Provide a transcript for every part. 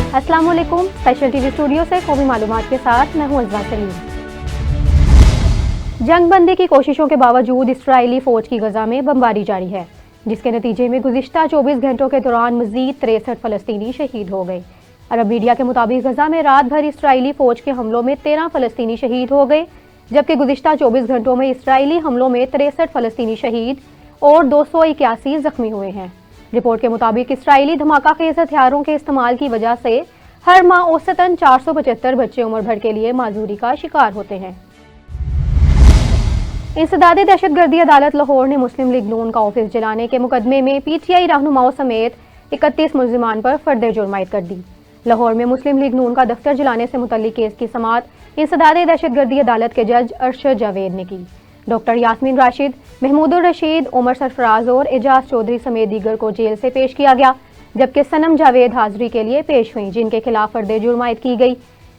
अस्सलाम वालेकुम। Special TV studio से कौमी मालूमात के साथ मैं हूं अज़वा सलीम। जंग बंदी की कोशिशों के बावजूद इसराइली फौज की गजा में बमबारी जारी है, जिसके नतीजे में गुज़िश्ता 24 घंटों के दौरान मज़ीद 63 फ़लस्तीनी शहीद हो गए। अरब मीडिया के मुताबिक गजा में रात भर इसराइली फौज के हमलों में 13 फ़लस्तीनी शहीद हो गए, जबकि गुज़िश्ता 24 घंटों में इसराइली हमलों में 63 फ़लस्तीनी शहीद और 281 जख्मी हुए हैं। रिपोर्ट के मुताबिक इसराइली धमाका-खेज़ हथियारों के इस्तेमाल की वजह से हर माह औसतन 475 बच्चे उम्र भर के लिए माजूरी का शिकार होते हैं। इंसदादी दहशतगर्दी अदालत लाहौर ने मुस्लिम लीग नून का ऑफिस जलाने के मुकदमे में PTI रहनुमाओं समेत 31 मुल्जिमान पर फर्द जुर्म आयद कर दी। लाहौर में मुस्लिम लीग नून का दफ्तर जलाने से मुतल्लिक केस की समाअत इंसदादी दहशतगर्दी अदालत के जज अरशद जावेद ने की। डॉक्टर यास्मीन राशिद, महमूदुर रशीद, उमर सरफराज और एजाज चौधरी समेत दीगर को जेल से पेश किया गया, जबकि सनम जावेद हाजिरी के लिए पेश हुई, जिनके खिलाफ फर्द जुर्म आयद की गई।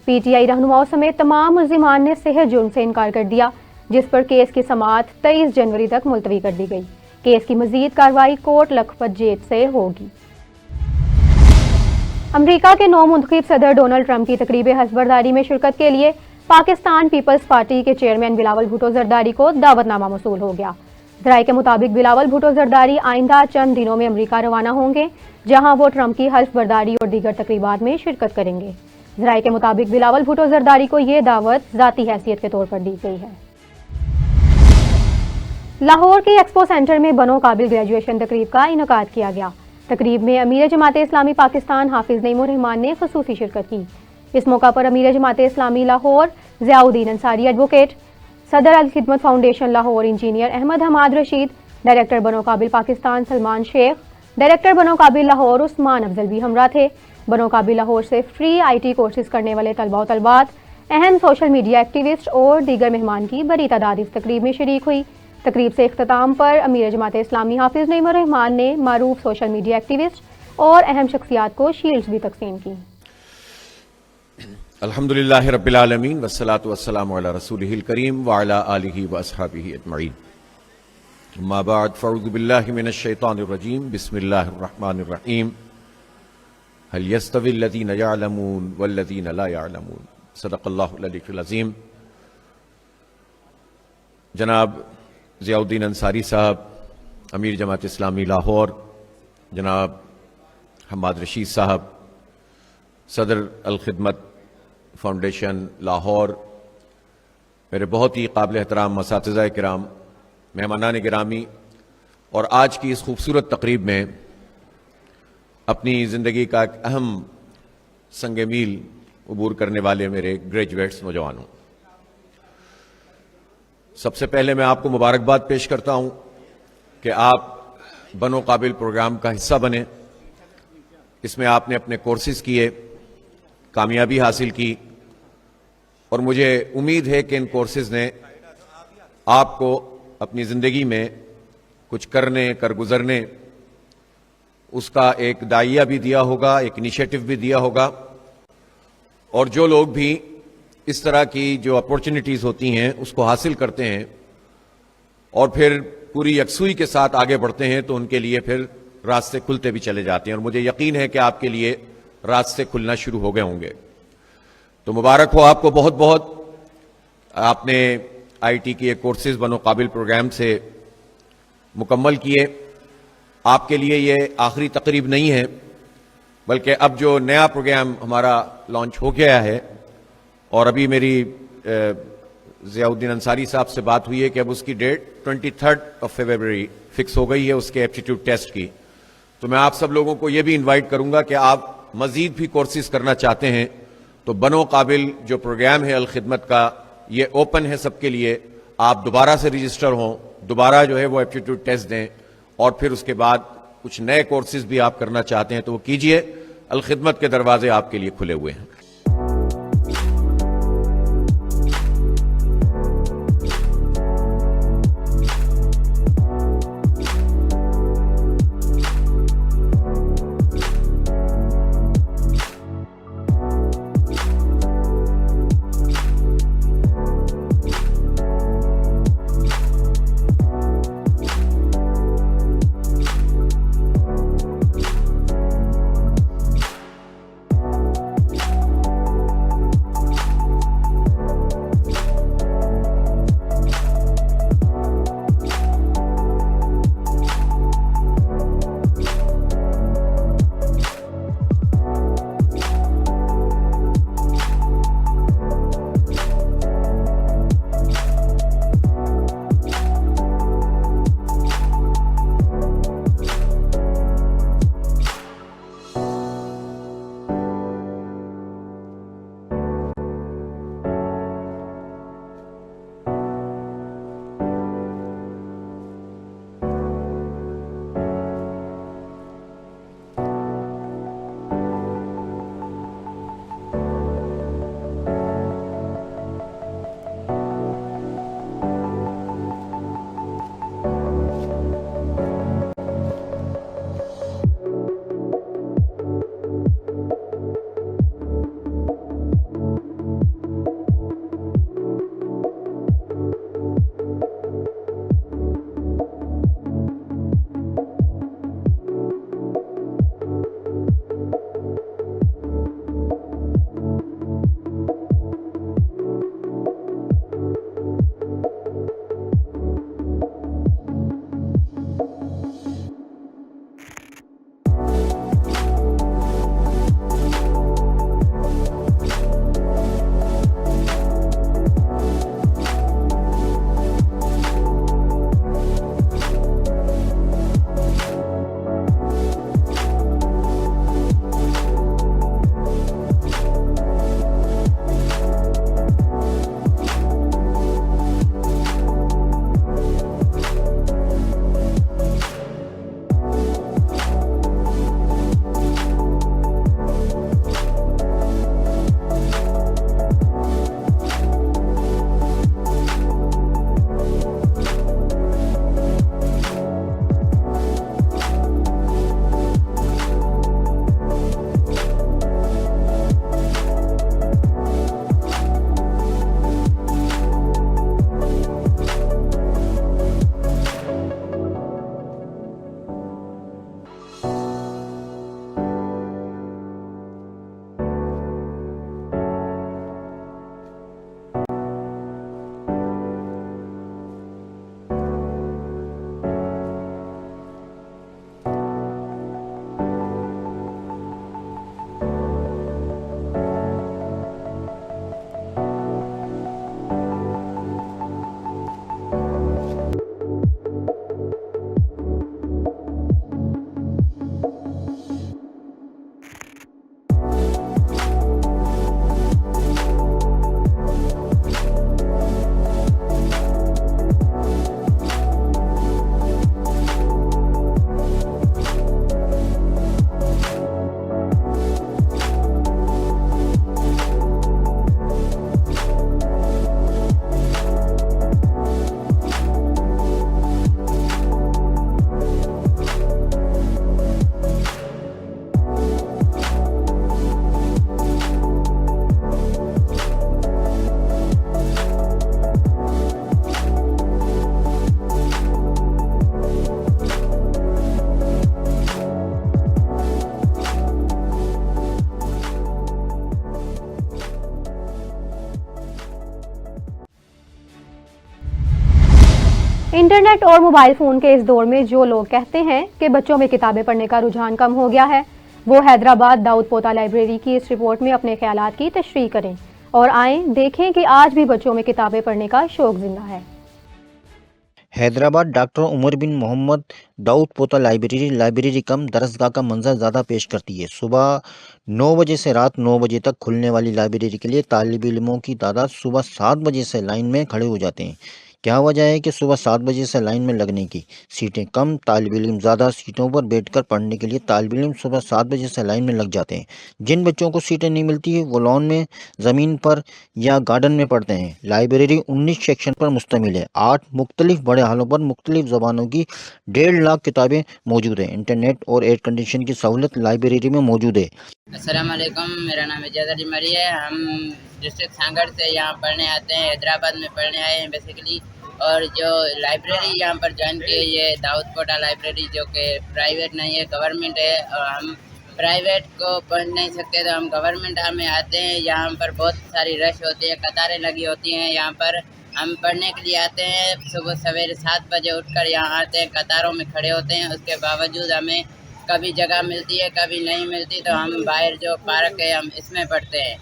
PTI रहनुमाओं समेत तमाम मुल्जिमान ने सेहत जुर्म से इनकार कर दिया, जिस पर केस की समाअत 23 जनवरी तक मुलतवी कर दी गई। केस की मजीद कार्रवाई कोर्ट लखपत जेल से होगी। अमरीका के नौ मुंतखब सदर डोनाल्ड ट्रंप की तकरीब हस्बरदारी में शिरकत के लिए पाकिस्तान पीपल्स पार्टी के चेयरमैन बिलावल भुट्टो जरदारी को दावतनामा मौसूल हो गया। ज़राए के मुताबिक बिलावल भुट्टो जरदारी आइंदा चंद दिनों में अमरीका रवाना होंगे, जहां वो ट्रंप की हल्फ बर्दारी और दीगर तकरीबात में शिरकत करेंगे। ज़राए के मुताबिक बिलावल भुट्टो जरदारी को ये दावत ज़ाती हैसियत के तौर पर दी गई है। लाहौर के एक्सपो सेंटर में बनो काबिल ग्रेजुएशन तकरीब का इनकाद किया गया। तकरीब में अमीर जमाते इस्लामी पाकिस्तान हाफिज नईमुर रहमान ने खसूसी शिरकत की। इस मौका पर अमीर जमाते इस्लामी लाहौर ज़ियाउद्दीन अंसारी एडवोकेट, सदर Al Khidmat Foundation Lahore engineer Ahmad Hammad Rashid, director Bano Qabil Pakistan Salman Sheikh, director Bano काबिल लाहौर उस्मान अफजल भी हमरा थे। बनो काबिल लाहौर से फ्री IT कोर्सेज करने वाले तलबा और तलबात, अहम सोशल मीडिया एक्टिविस्ट और दीगर मेहमान की बड़ी तादाद इस तकरीब में शरीक हुई। तकरीब से इख्तिताम पर अमीर जमाते इस्लामी हाफिज नईमुर रहमान ने मारूफ सोशल मीडिया एक्टिविस्ट और अहम शख्सियात को शील्ड्स भी तकसीम की। अल्हम्दुलिल्लाह रब्बिल आलमीन वस्सलातु वस्सलामु अला रसूलिहिल करीम व अला आलिहि व अस्हाबिहि अजमईन। अम्मा बाद फअऊज़ु बिल्लाहि मिनश शैतानिर रजीम। बिस्मिल्लाहिर रहमानिर रहीम। हल यस्तविल लज़ीना यअलमून वल लज़ीना ला यअलमून। सदक़ल्लाहुल अलीयुल अज़ीम। जनाब ज़ियाउद्दीन अंसारी साहब, अमीर जमात इस्लामी लाहौर, जनाब हमाद रशीद साहब, सदर अल खिदमत फाउंडेशन लाहौर, मेरे बहुत ही काबिल एहतराम मसातिज़ा किराम, मेहमानान गिरामी, और आज की इस खूबसूरत तकरीब में अपनी ज़िंदगी का एक अहम संग मील अबूर करने वाले मेरे ग्रेजुएट्स नौजवानों, सबसे पहले मैं आपको मुबारकबाद पेश करता हूं कि आप बनो काबिल प्रोग्राम का हिस्सा बने। इसमें आपने अपने कोर्सेज किए, कामयाबी हासिल की, और मुझे उम्मीद है कि इन कोर्सेज ने आपको अपनी ज़िंदगी में कुछ कर गुजरने उसका एक दायिया भी दिया होगा, एक इनिशिएटिव भी दिया होगा। और जो लोग भी इस तरह की जो अपॉर्चुनिटीज़ होती हैं उसको हासिल करते हैं और फिर पूरी यकसुई के साथ आगे बढ़ते हैं, तो उनके लिए फिर रास्ते खुलते भी चले जाते हैं, और मुझे यकीन है कि आपके लिए रास्ते खुलना शुरू हो गए होंगे। तो मुबारक हो आपको बहुत बहुत। आपने IT के कोर्सेज बनो काबिल प्रोग्राम से मुकम्मल किए। आपके लिए ये आखिरी तकरीब नहीं है, बल्कि अब जो नया प्रोग्राम हमारा लॉन्च हो गया है, और अभी मेरी ज़ियाउद्दीन अंसारी साहब से बात हुई है कि अब उसकी डेट 23 फरवरी फिक्स हो गई है उसके एप्टीट्यूड टेस्ट की। तो मैं आप सब लोगों को ये भी इनवाइट करूंगा कि आप मजीद भी कोर्सेज करना चाहते हैं तो बनो काबिल जो प्रोग्राम है अल खिदमत का, ये ओपन है सबके लिए। आप दोबारा से रजिस्टर हों, दोबारा जो है वो एप्टीट्यूड टेस्ट दें, और फिर उसके बाद कुछ नए कोर्सेज भी आप करना चाहते हैं तो वो कीजिए। अल खिदमत के दरवाजे आपके लिए खुले हुए हैं। इंटरनेट और मोबाइल फ़ोन के इस दौर में जो लोग कहते हैं कि बच्चों में किताबें पढ़ने का रुझान कम हो गया है, वो हैदराबाद दाऊद पोता लाइब्रेरी की इस रिपोर्ट में अपने ख्यालात की तशरीह करें और आएं देखें कि आज भी बच्चों में किताबें पढ़ने का शौक जिंदा है। हैदराबाद डॉक्टर उमर बिन मोहम्मद दाऊद पोता लाइब्रेरी कम दरसगाह का मंजर ज़्यादा पेश करती है। सुबह 9 बजे से रात 9 बजे तक खुलने वाली लाइब्रेरी के लिए तालिब इल्मों की तादाद सुबह 7 बजे से लाइन में खड़े हो जाते हैं। क्या वजह है कि सुबह 7 बजे से लाइन में लगने की? सीटें कम, तालिब इल्म ज़्यादा। सीटों पर बैठकर पढ़ने के लिए तालिब इल्म सुबह 7 बजे से लाइन में लग जाते हैं। जिन बच्चों को सीटें नहीं मिलती है वो लॉन में, ज़मीन पर या गार्डन में पढ़ते हैं। लाइब्रेरी 19 सेक्शन पर मुश्तमिल है। 8 मुख्तलिफ बड़े हालों पर मुख्तलिफ ज़बानों की 1.5 लाख किताबें मौजूद हैं। इंटरनेट और एयर कंडीशन की सहूलत लाइब्रेरी में मौजूद है। अस्सलाम वालेकुम, मेरा नाम एजाज अली मरी है। हम डिस्ट्रिक्ट सांगड़ से यहाँ पढ़ने आते हैं, हैदराबाद में पढ़ने आए हैं बेसिकली। और जो लाइब्रेरी यहाँ पर ज्वाइन की है ये दाऊद पोता लाइब्रेरी, जो कि प्राइवेट नहीं है, गवर्नमेंट है। और हम प्राइवेट को पढ़ नहीं सकते तो हम गवर्नमेंट में आते हैं। यहाँ पर बहुत सारी रश होती है, कतारें लगी होती हैं। यहाँ पर हम पढ़ने के लिए आते हैं, सुबह सवेरे 7 बजे उठकर यहाँ आते हैं, कतारों में खड़े होते हैं। उसके बावजूद हमें कभी जगह मिलती है, कभी नहीं मिलती, तो हम बाहर जो पार्क है हम इसमें पढ़ते हैं।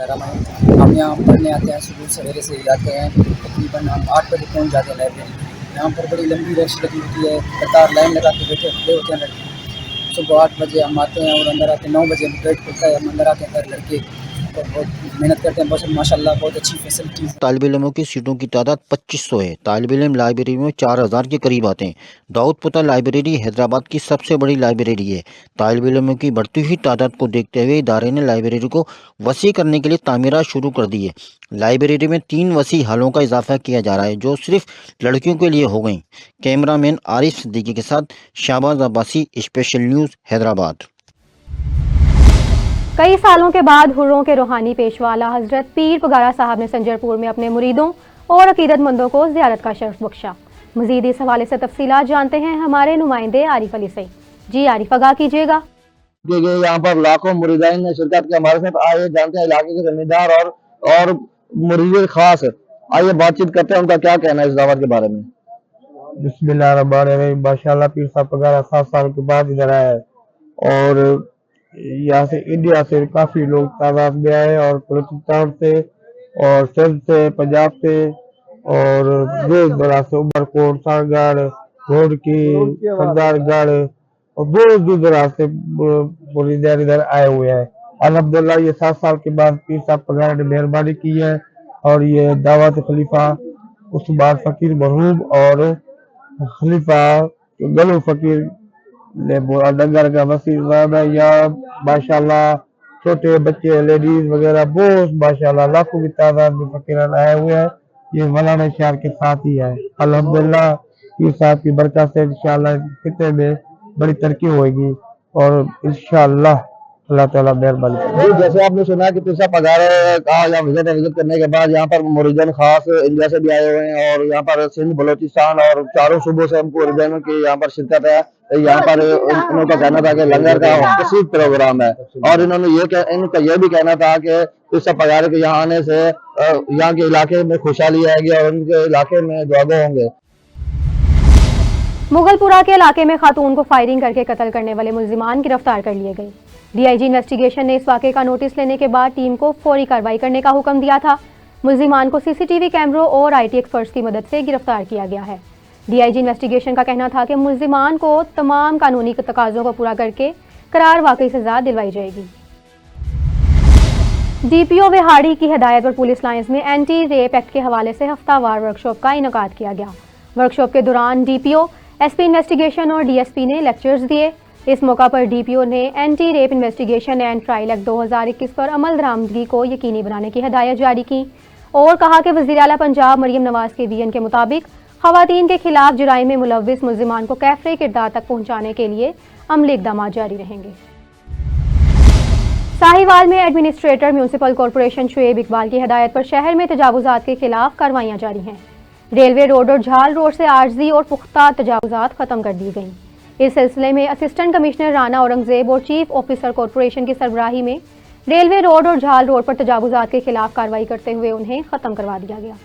हम यहाँ पढ़ने आते हैं, सुबह सवेरे से जाते हैं, तकरीबन हम 8 बजे पहुँच जाते हैं लाइब्रेरी। यहाँ पर बड़ी लंबी रश लगी होती है, कतार लाइन लगा के बैठे खड़े होते हैं लड़के। सुबह 8 बजे हम आते हैं और अंदर आते हैं 9 बजे गेट खुलता है, हम अंदर आते हैं लड़के और बहुत मेहनत करते हैं। बस माशाल्लाह बहुत अच्छी फैसिलिटीज़। तालिब इल्मों की सीटों की तादाद 2500 है। तालिब इल्म लाइब्रेरी में 4000 के करीब आते हैं। दाऊद पोता लाइब्रेरी हैदराबाद की सबसे बड़ी लाइब्रेरी है। तालिब इल्मों की बढ़ती हुई तादाद को देखते हुए इदारे ने लाइब्रेरी को वसी करने के लिए तामीरात शुरू कर दी है। लाइब्रेरी में 3 वसी हालों का इजाफा किया जा रहा है जो सिर्फ लड़कियों के लिए हो गई। कैमरामैन आरिफ सिद्दीकी के साथ शाहबाज अब्बासी, स्पेशल न्यूज़ हैदराबाद। कई सालों के बाद हुर्रों के रूहानी पेशवा आला हजरत पीर पगारा साहब ने संजरपुर में अपने मुरीदों और अकीदतमंदों को ज़ियारत का शर्फ बख्शा। मज़ीद इस हवाले से तफसीलात जानते हैं हमारे नुमाइंदे आरिफ अली से। जी आरिफ, आगाह कीजिएगा। यहाँ पर लाखों मुरीदाइन ने शिरकत की। हमारे साथ आए जानते हैं इलाके के जमींदार और मुरीद खास। आइए बातचीत करते हैं, उनका क्या कहना है इस दावत के बारे में। बिस्मिल्लाहिर्रहमानिर्रहीम। माशाअल्लाह पीर साहब पगारा 7 साल के बाद इधर आए और यहाँ से इंडिया से काफी लोग तादाद में आए और बलूचिस्तान से और सिंध से, पंजाब से और दूर दराज से, उमरकोट, सारगढ़, घोड़की, सरदारगढ़ और बहुत दूर दराज से मुरीदान इधर आए हुए हैं। अल्हम्दुलिल्लाह ये 7 साल के बाद पीर साहब पगारा ने मेहरबानी की है और ये दावत खलीफा उस्मान फकीर मरहूम और खलीफा गलू फकीर ने डंगर का वसीम है। यहाँ माशाल्लाह छोटे बच्चे, लेडीज वगैरह बहुत माशाल्लाह लाखों की तादाद में फकीरान आए हुए हैं। ये मौलाना शहर के साथ ही है। अल्हम्दुलिल्लाह पीर साहब की बरकत से इंशाअल्लाह खिते में बड़ी तरक्की होगी और इंशाअल्लाह अल्लाह ताला मेहरबानी करेगा। जैसे आपने सुना कि पीर साहब पगारे का यहाँ विजिट करने के बाद यहाँ पर मुरीदान खास इंडिया से भी आए हुए हैं और यहाँ पर सिंध, बलोचिस्तान और चारों सूबों से हमको मुरीदानों की यहाँ पर शिरकत है। यहाँ पर उनका कहना था कि लंगर का कसीद प्रोग्राम है और इनका ये भी कहना था कि पीर साहब पगारे के यहाँ आने से यहाँ के इलाके में खुशहाली आएगी और उनके इलाके में दुआगो होंगे। मुगलपुरा के इलाके में खातून को फायरिंग करके कत्ल करने वाले मुल्जिमान गिरफ्तार कर लिए गए। डीआईजी इन्वेस्टिगेशन ने इस वाक़े का नोटिस लेने के बाद टीम को फौरी कार्रवाई करने का हुक्म दिया था। मुल्जिमान को सीसीटीवी कैमरों और आईटी एक्सपर्ट्स की मदद से गिरफ्तार किया गया है। डीआईजी इन्वेस्टिगेशन का कहना था कि मुल्जिमान को तमाम कानूनी तकाज़ों को पूरा करके करार वाकई सजा दिलवाई जाएगी। डीपीओ विहाड़ी की हिदायत पर पुलिस लाइंस में एंटी रेप एक्ट के हवाले से हफ्तावार वर्कशॉप का इनेकाद किया गया। वर्कशॉप के दौरान डीपीओ, एसपी इन्वेस्टिगेशन और डीएसपी ने लेक्चर्स दिए। इस मौका पर डीपीओ ने anti rape investigation and trial act 2021 पर अमल दरामदगी को यकीनी बनाने की हिदायत जारी की और कहा कि वज़ीर आला पंजाब मरियम नवाज के वीएन के मुताबिक ख़वातीन के खिलाफ जुराइम में मुलव्विस मुल्जिमान को कैफरे किरदार तक पहुँचाने के लिए अमली इक़दाम जारी रहेंगे। साहिवाल में administrator municipal corporation Shoaib Iqbal की हिदायत पर शहर में तजावुज़ात के खिलाफ कार्रवाइयाँ जारी हैं। रेलवे रोड और झाल रोड से आर्जी और पुख्ता तजावुज़ात ख़त्म कर दी गई। इस सिलसिले में असिस्टेंट कमिश्नर राना औरंगजेब और चीफ ऑफिसर कॉरपोरेशन की सरबराही में रेलवे रोड और झाल रोड पर तजावुज़ात के खिलाफ कार्रवाई करते हुए उन्हें ख़त्म करवा दिया गया।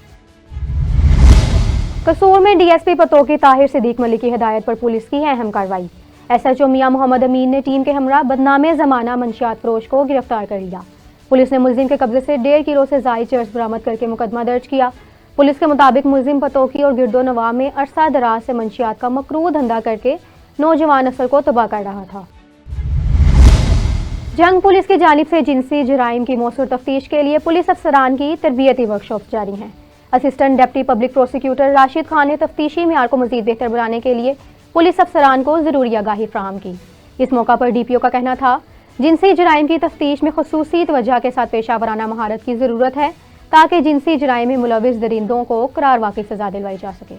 कसूर में डीएसपी पतोकी ताहिर सिद्दीक मलिक की हिदायत पर पुलिस की है अहम कार्रवाई। एसएचओ मियां मोहम्मद अमीन ने टीम के हमरा बदनामे जमाना मंशियात फरोश को गिरफ्तार कर लिया। पुलिस ने मुलजिम के कब्जे से 1.5 किलो से जायद चर्स बरामद करके मुकदमा दर्ज किया। पुलिस के मुताबिक मुलजिम पतोकी और गिरदो नवाह में अरसा दराज से मंशियात का मकरूह धंधा करके नौजवान नस्ल को तबाह कर रहा था। जंग पुलिस की जानिब से जिनसी जराइम की मौसूर तफ्तीश के लिए पुलिस अफसरान की तरबियती वर्कशॉप जारी हैं। Assistant deputy public prosecutor Rashid Khan ने तफ्तीशी मेयार को मजीद बेहतर बनाने के लिए पुलिस अफसरान को ज़रूरी आगाही फराहम की। इस मौका पर डीपीओ का कहना था, जिनसी जराइम की तफ्तीश में खुसूसी तवज्जो के साथ पेशा वराना महारत की ज़रूरत है ताकि जिनसी जराइम में मुलविस दरिंदों को करार वाकई सजा दिलवाई जा सके।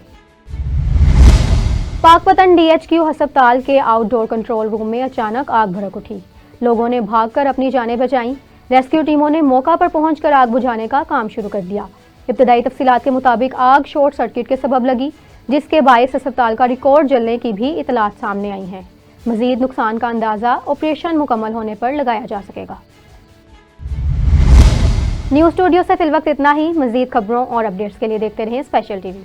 पाकपतन डीएचक्यू हस्पताल के आउटडोर कंट्रोल रूम में अचानक आग भड़क उठी। लोगों ने भागकर अपनी जानें बचाईं। रेस्क्यू टीमों ने मौका पर पहुंचकर आग बुझाने का काम शुरू कर दिया। इब्तदाई तफसीलात के मुताबिक आग शॉर्ट सर्किट के सबब लगी, जिसके बायस अस्पताल का रिकॉर्ड जलने की भी इतलात सामने आई हैं। मजीद नुकसान का अंदाजा ऑपरेशन मुकम्मल होने पर लगाया जा सकेगा। न्यूज़ स्टूडियो से फिलवक्त इतना ही। मजीद खबरों और अपडेट्स के लिए देखते रहें स्पेशल टीवी।